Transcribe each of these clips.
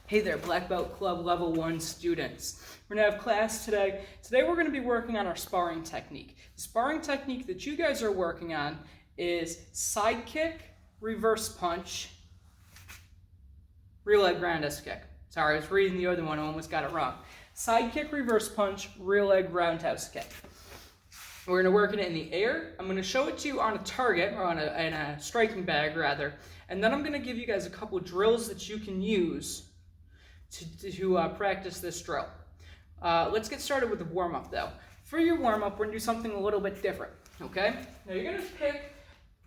Hey there, Black Belt Club Level 1 students. We're going to have class today. Today we're going to be working on our sparring technique. The sparring technique that you guys are working on is side kick, reverse punch, rear leg roundhouse kick. Sorry, I was reading the other one, I almost got it wrong. Side kick, reverse punch, rear leg roundhouse kick. We're going to work it in the air. I'm going to show it to you on a target, or in a striking bag rather, and then I'm going to give you guys a couple drills that you can use to practice this drill. Let's get started with the warm-up though. For your warm-up, we're going to do something a little bit different, okay? Now you're going to pick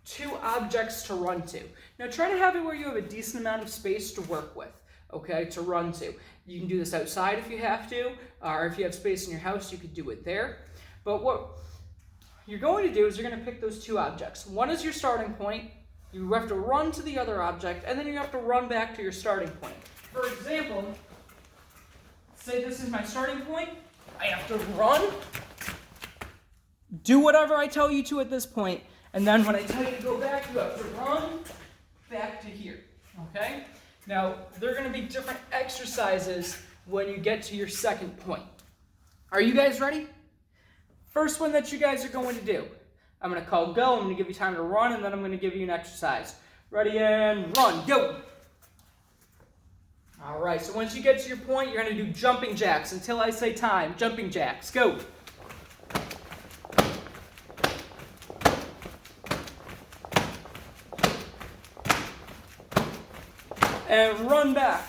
two objects to run to. Now try to have it where you have a decent amount of space to work with, okay, to run to. You can do this outside if you have to, or if you have space in your house, you could do it there. But what you're going to do is you're going to pick those two objects. One is your starting point. You have to run to the other object, and then you have to run back to your starting point. For example, say this is my starting point. I have to run, do whatever I tell you to at this point, and then when I tell you to go back, you have to run back to here, okay? Now, there are going to be different exercises when you get to your second point. Are you guys ready? First one that you guys are going to do. I'm going to call go, I'm going to give you time to run, and then I'm going to give you an exercise. Ready and run, go! All right, so once you get to your point, you're going to do jumping jacks until I say time. Jumping jacks, go. And run back.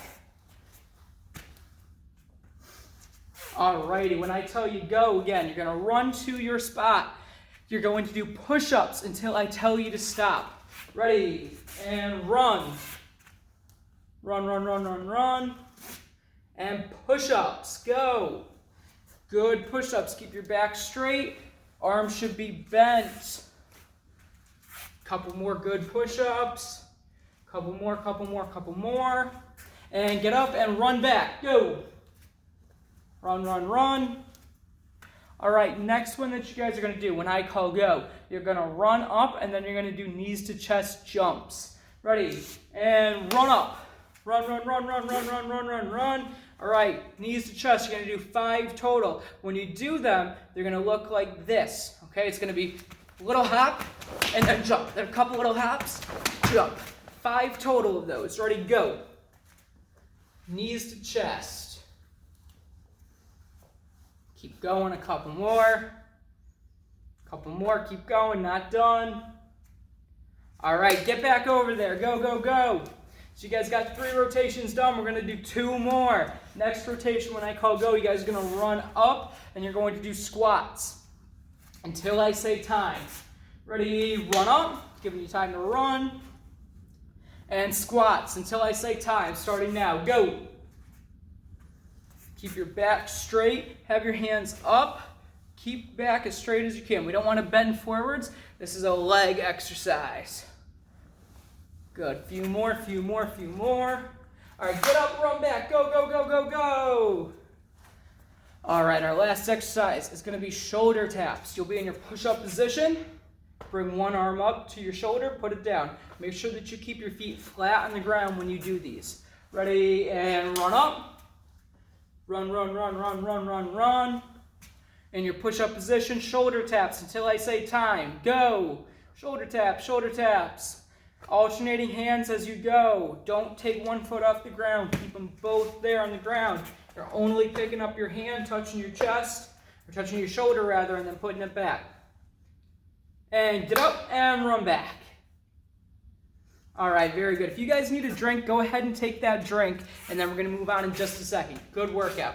All righty, when I tell you go again, you're going to run to your spot. You're going to do push-ups until I tell you to stop. Ready, and run. Run, run, run, run, run. And push-ups, go. Good push-ups, keep your back straight. Arms should be bent. Couple more good push-ups. Couple more, couple more, couple more. And get up and run back, go. Run, run, run. All right, next one that you guys are gonna do, when I call go, you're gonna run up and then you're gonna do knees to chest jumps. Ready, and run up. Run, run, run, run, run, run, run, run, run. All right, knees to chest, you're gonna do 5 total. When you do them, they're gonna look like this, okay? It's gonna be a little hop and then jump. Then a couple little hops, jump. 5 total of those. Ready, go. Knees to chest. Keep going, a couple more. Couple more, keep going, not done. All right, get back over there. Go, go, go. So you guys got 3 rotations done. We're gonna do 2 more. Next rotation, when I call go, you guys are gonna run up and you're going to do squats until I say time. Ready, run up, giving you time to run. And squats until I say time, starting now, go. Keep your back straight, have your hands up. Keep back as straight as you can. We don't want to bend forwards. This is a leg exercise. Good, few more, few more, few more. All right, get up, run back, go, go, go, go, go. All right, our last exercise is gonna be shoulder taps. You'll be in your push-up position. Bring one arm up to your shoulder, put it down. Make sure that you keep your feet flat on the ground when you do these. Ready, and run up. Run, run, run, run, run, run, run. In your push-up position, shoulder taps until I say time. Go. Shoulder taps, shoulder taps. Alternating hands as you go. Don't take one foot off the ground. Keep them both there on the ground. You're only picking up your hand, touching your chest, or touching your shoulder rather, and then putting it back. And get up and run back. All right, very good. If you guys need a drink, go ahead and take that drink, and then we're gonna move on in just a second. Good workout.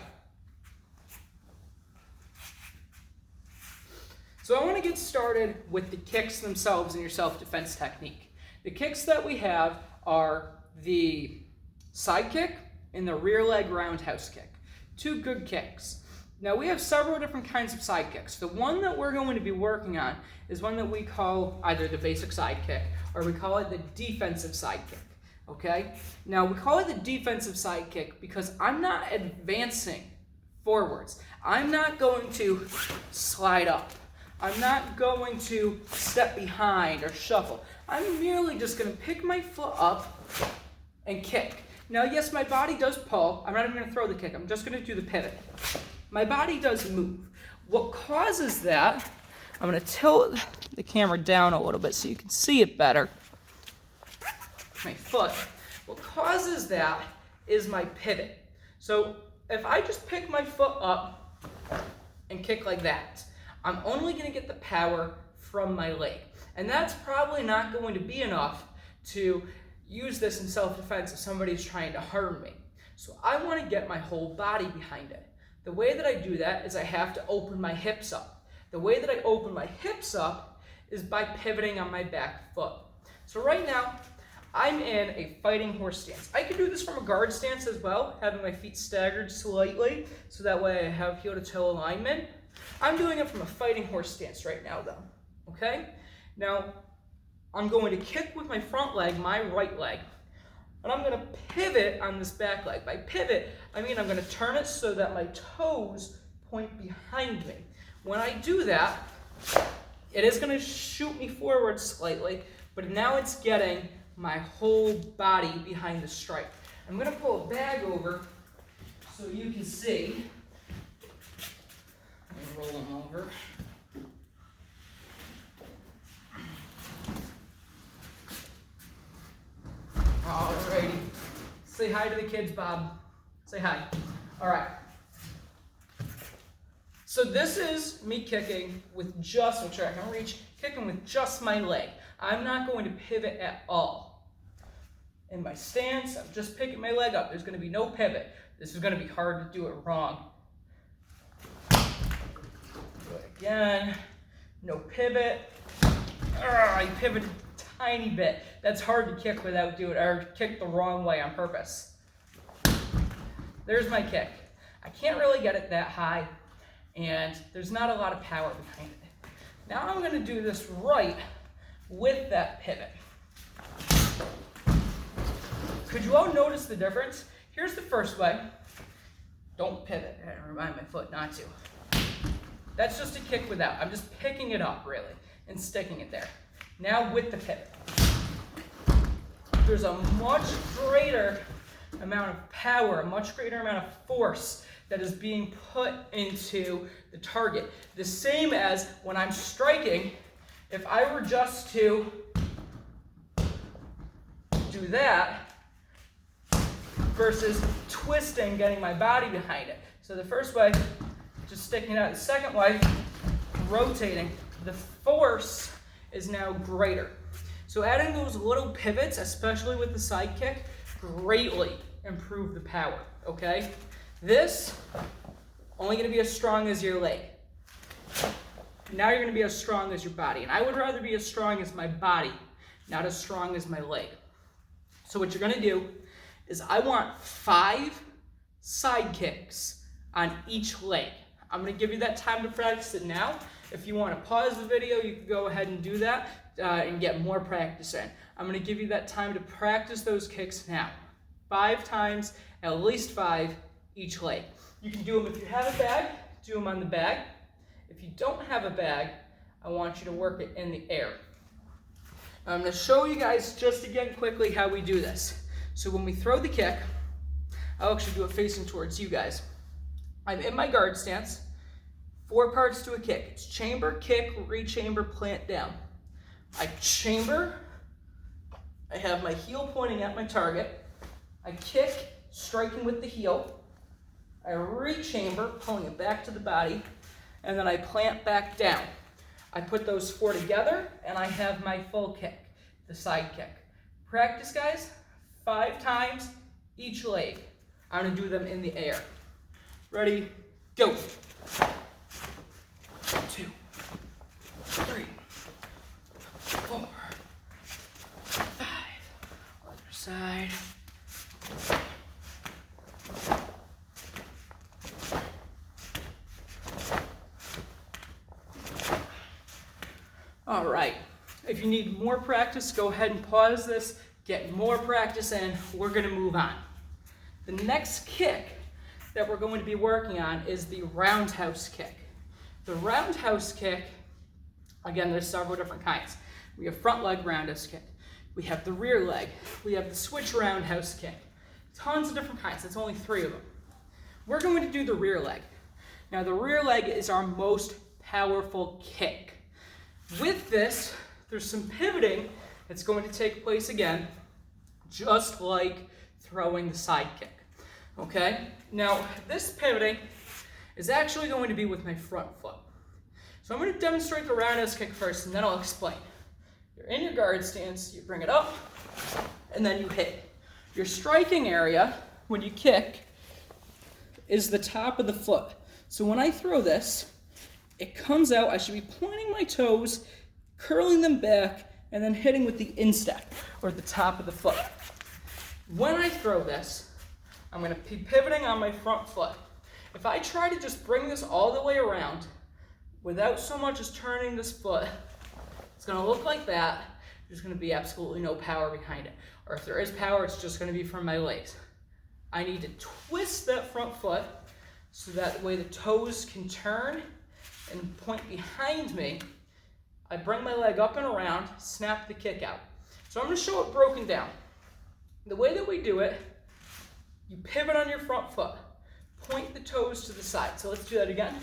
So I wanna get started with the kicks themselves in your self-defense technique. The kicks that we have are the side kick and the rear leg roundhouse kick. 2 good kicks. Now we have several different kinds of side kicks. The one that we're going to be working on is one that we call either the basic side kick or we call it the defensive side kick, okay? Now we call it the defensive side kick because I'm not advancing forwards. I'm not going to slide up. I'm not going to step behind or shuffle. I'm merely just going to pick my foot up and kick. Now, yes, my body does pull. I'm not even going to throw the kick. I'm just going to do the pivot. My body does move. What causes that, I'm going to tilt the camera down a little bit so you can see it better. My foot. What causes that is my pivot. So if I just pick my foot up and kick like that, I'm only going to get the power from my leg. And that's probably not going to be enough to use this in self-defense if somebody's trying to harm me. So I want to get my whole body behind it. The way that I do that is I have to open my hips up. The way that I open my hips up is by pivoting on my back foot. So right now, I'm in a fighting horse stance. I could do this from a guard stance as well, having my feet staggered slightly, so that way I have heel to toe alignment. I'm doing it from a fighting horse stance right now though, okay? Now, I'm going to kick with my front leg, my right leg, and I'm going to pivot on this back leg. By pivot, I mean I'm going to turn it so that my toes point behind me. When I do that, it is going to shoot me forward slightly, but now it's getting my whole body behind the strike. I'm going to pull a bag over so you can see. Let me roll them over. Alrighty. Say hi to the kids, Bob. Say hi. All right. So this is me kicking with just, make sure I can reach, kicking with just my leg. I'm not going to pivot at all. In my stance, I'm just picking my leg up. There's going to be no pivot. This is going to be hard to do it wrong. Do it again. No pivot. I pivoted a tiny bit. That's hard to kick without doing it, or kick the wrong way on purpose. There's my kick. I can't really get it that high, and there's not a lot of power behind it. Now I'm going to do this right with that pivot. Could you all notice the difference? Here's the first way. Don't pivot. I remind my foot not to. That's just a kick without. I'm just picking it up, really, and sticking it there. Now with the pivot. There's a much greater amount of power, a much greater amount of force that is being put into the target. The same as when I'm striking, if I were just to do that versus twisting, getting my body behind it. So the first way, just sticking it out. The second way, rotating. The force is now greater. So adding those little pivots, especially with the side kick, greatly improve the power, okay? This, only gonna be as strong as your leg. Now you're gonna be as strong as your body. And I would rather be as strong as my body, not as strong as my leg. So what you're gonna do is I want 5 side kicks on each leg. I'm gonna give you that time to practice it now. If you wanna pause the video, you can go ahead and do that and get more practice in. I'm gonna give you that time to practice those kicks now. 5 times, at least 5 each leg. You can do them if you have a bag, do them on the bag. If you don't have a bag, I want you to work it in the air. I'm gonna show you guys just again quickly how we do this. So when we throw the kick, I'll actually do it facing towards you guys. I'm in my guard stance, 4 parts to a kick. It's chamber, kick, re-chamber, plant down. I chamber, I have my heel pointing at my target. I kick, striking with the heel. I re-chamber, pulling it back to the body, and then I plant back down. I put those 4 together, and I have my full kick, the side kick. Practice, guys, 5 times each leg. I'm gonna do them in the air. Ready, go. 2, 3, 4, 5. Other side. All right, if you need more practice, go ahead and pause this, get more practice in, we're gonna move on. The next kick that we're going to be working on is the roundhouse kick. The roundhouse kick, again, there's several different kinds. We have front leg roundhouse kick. We have the rear leg. We have the switch roundhouse kick. Tons of different kinds. That's only 3 of them. We're going to do the rear leg. Now the rear leg is our most powerful kick. With this, there's some pivoting that's going to take place again, just like throwing the side kick. Okay? Now this pivoting is actually going to be with my front foot. So I'm going to demonstrate the roundhouse kick first, and then I'll explain. You're in your guard stance, you bring it up, and then you hit. Your striking area, when you kick, is the top of the foot. So when I throw this, it comes out, I should be pointing my toes, curling them back, and then hitting with the instep, or the top of the foot. When I throw this, I'm going to be pivoting on my front foot. If I try to just bring this all the way around, without so much as turning this foot, it's going to look like that. There's going to be absolutely no power behind it. Or if there is power, it's just going to be from my legs. I need to twist that front foot so that way the toes can turn and point behind me. I bring my leg up and around, snap the kick out. So I'm going to show it broken down. The way that we do it, you pivot on your front foot, point the toes to the side. So let's do that again.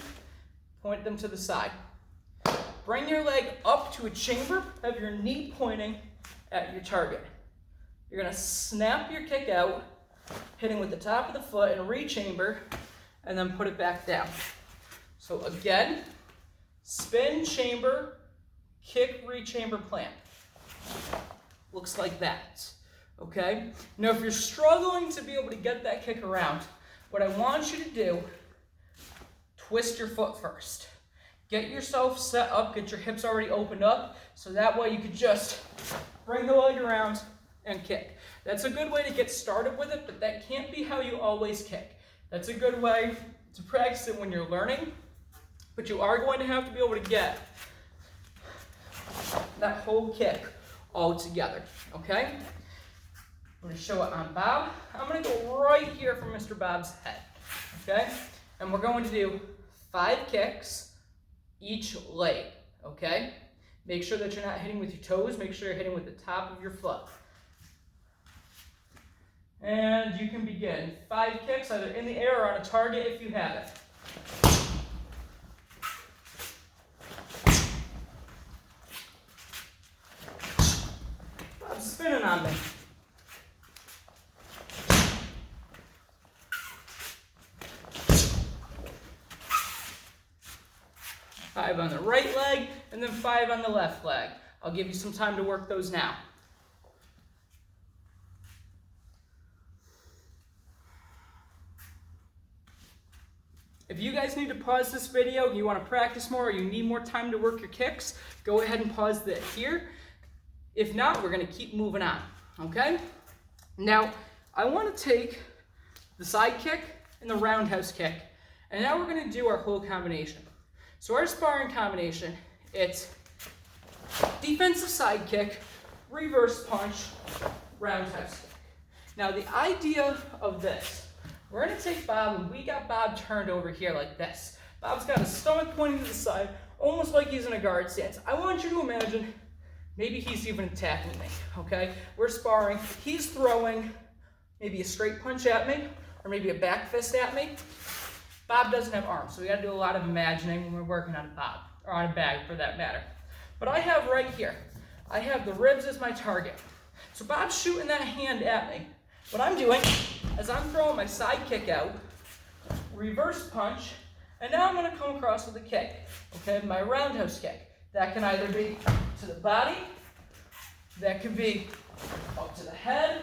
Point them to the side. Bring your leg up to a chamber, have your knee pointing at your target. You're going to snap your kick out, hitting with the top of the foot and re-chamber, and then put it back down. So again, spin, chamber, kick, re-chamber, plant. Looks like that, okay? Now if you're struggling to be able to get that kick around, what I want you to do, twist your foot first. Get yourself set up, get your hips already opened up, so that way you can just bring the leg around and kick. That's a good way to get started with it, but that can't be how you always kick. That's a good way to practice it when you're learning, but you are going to have to be able to get that whole kick all together, okay? I'm going to show it on Bob. I'm going to go right here from Mr. Bob's head, okay? And we're going to do 5 kicks each leg, okay? Make sure that you're not hitting with your toes. Make sure you're hitting with the top of your foot. And you can begin. 5 kicks, either in the air or on a target if you have it. Bob's spinning on me. 5 on the right leg, and then 5 on the left leg. I'll give you some time to work those now. If you guys need to pause this video, you want to practice more, or you need more time to work your kicks, go ahead and pause that here. If not, we're going to keep moving on, okay? Now, I want to take the side kick and the roundhouse kick, and now we're going to do our whole combination. So our sparring combination, it's defensive side kick, reverse punch, roundhouse kick. Now the idea of this, we're going to take Bob, and we got Bob turned over here like this. Bob's got his stomach pointing to the side, almost like he's in a guard stance. I want you to imagine maybe he's even attacking me, okay? We're sparring. He's throwing maybe a straight punch at me, or maybe a back fist at me. Bob doesn't have arms, so we got to do a lot of imagining when we're working on a Bob, or on a bag for that matter. But I have right here, I have the ribs as my target. So Bob's shooting that hand at me. What I'm doing is I'm throwing my side kick out, reverse punch, and now I'm going to come across with a kick, okay, my roundhouse kick. That can either be to the body, that could be up to the head,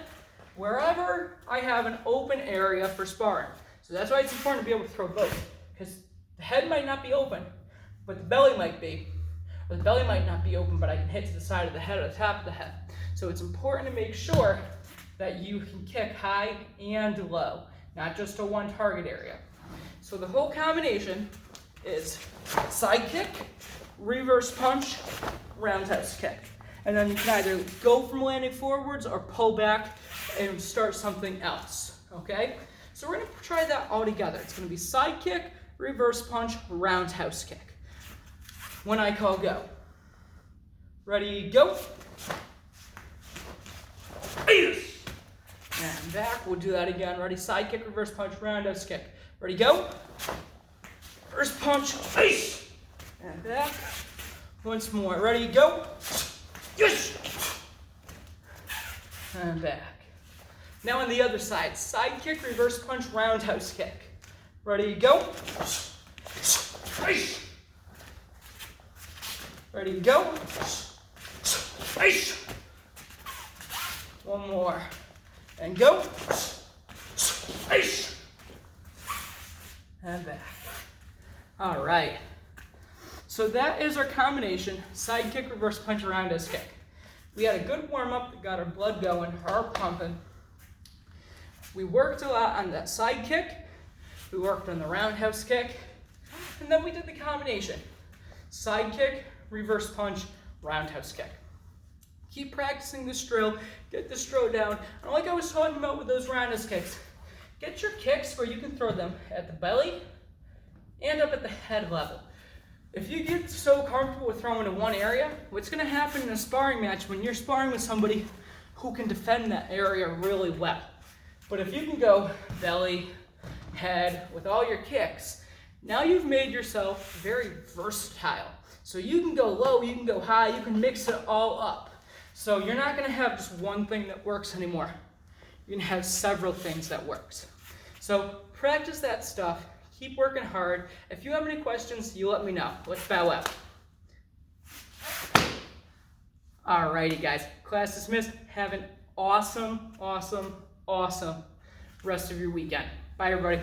wherever I have an open area for sparring. So that's why it's important to be able to throw both, because the head might not be open, but the belly might be, or the belly might not be open, but I can hit to the side of the head or the top of the head. So it's important to make sure that you can kick high and low, not just to one target area. So the whole combination is side kick, reverse punch, roundhouse kick. And then you can either go from landing forwards or pull back and start something else, okay? So we're going to try that all together. It's going to be side kick, reverse punch, roundhouse kick. When I call go. Ready, go. Yes. And back. We'll do that again. Ready? Side kick, reverse punch, roundhouse kick. Ready, go. First punch, face. And back. Once more. Ready, go. Yes. And back. Now on the other side. Side kick, reverse punch, roundhouse kick. Ready, go. Face. Ready, go. Face. One more. And go. Face. And back. All right. So that is our combination, side kick, reverse punch, roundhouse kick. We had a good warm-up that got our blood going, heart pumping. We worked a lot on that side kick. We worked on the roundhouse kick. And then we did the combination. Side kick, reverse punch, roundhouse kick. Keep practicing this drill, get this drill down. And like I was talking about with those roundhouse kicks, get your kicks where you can throw them at the belly and up at the head level. If you get so comfortable with throwing in one area, what's going to happen in a sparring match when you're sparring with somebody who can defend that area really well? But if you can go belly, head with all your kicks, now you've made yourself very versatile. So you can go low, you can go high, you can mix it all up. So you're not going to have just one thing that works anymore. You're going to have several things that works. So practice that stuff. Keep working hard. If you have any questions, you let me know. Let's bow out. Alrighty, guys. Class dismissed. Have an awesome, awesome, awesome rest of your weekend. Bye, everybody.